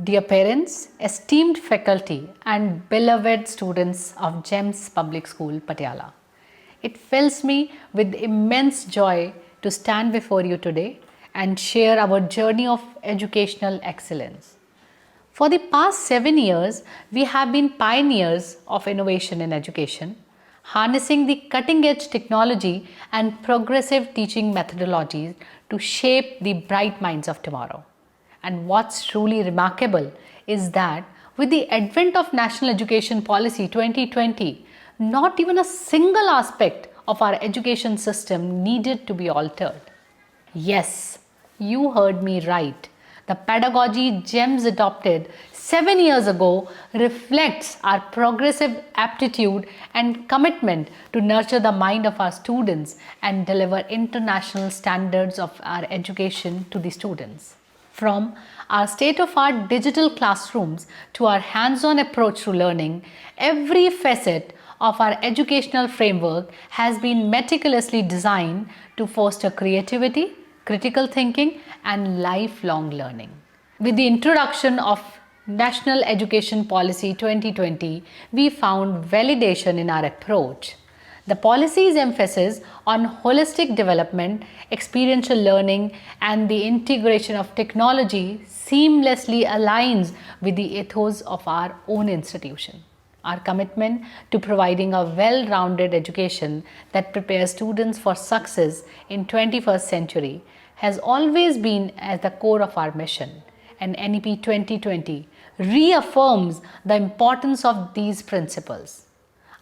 Dear parents, esteemed faculty and beloved students of GEMS Public School Patiala, it fills me with immense joy to stand before you today and share our journey of educational excellence. For the past 7 years, we have been pioneers of innovation in education, harnessing the cutting-edge technology and progressive teaching methodologies to shape the bright minds of tomorrow. And what's truly remarkable is that with the advent of National Education Policy 2020, not even a single aspect of our education system needed to be altered. Yes, you heard me right. The pedagogy GEMS adopted 7 years ago reflects our progressive aptitude and commitment to nurture the mind of our students and deliver international standards of our education to the students. From our state-of-art digital classrooms to our hands-on approach to learning, every facet of our educational framework has been meticulously designed to foster creativity, critical thinking, and lifelong learning. With the introduction of National Education Policy 2020, we found validation in our approach. The policy's emphasis on holistic development, experiential learning, and the integration of technology seamlessly aligns with the ethos of our own institution. Our commitment to providing a well-rounded education that prepares students for success in 21st century has always been at the core of our mission, and NEP 2020 reaffirms the importance of these principles.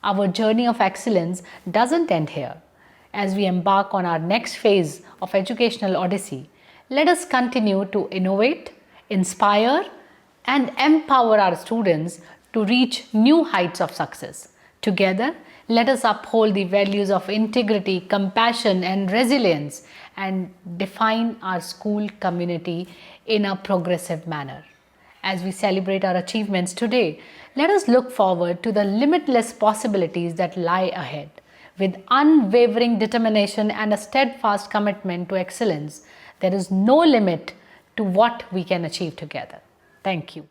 Our journey of excellence doesn't end here. As we embark on our next phase of educational odyssey, let us continue to innovate, inspire, and empower our students to reach new heights of success. Together, let us uphold the values of integrity, compassion, and resilience and define our school community in a progressive manner. As we celebrate our achievements today, let us look forward to the limitless possibilities that lie ahead. With unwavering determination and a steadfast commitment to excellence, there is no limit to what we can achieve together. Thank you.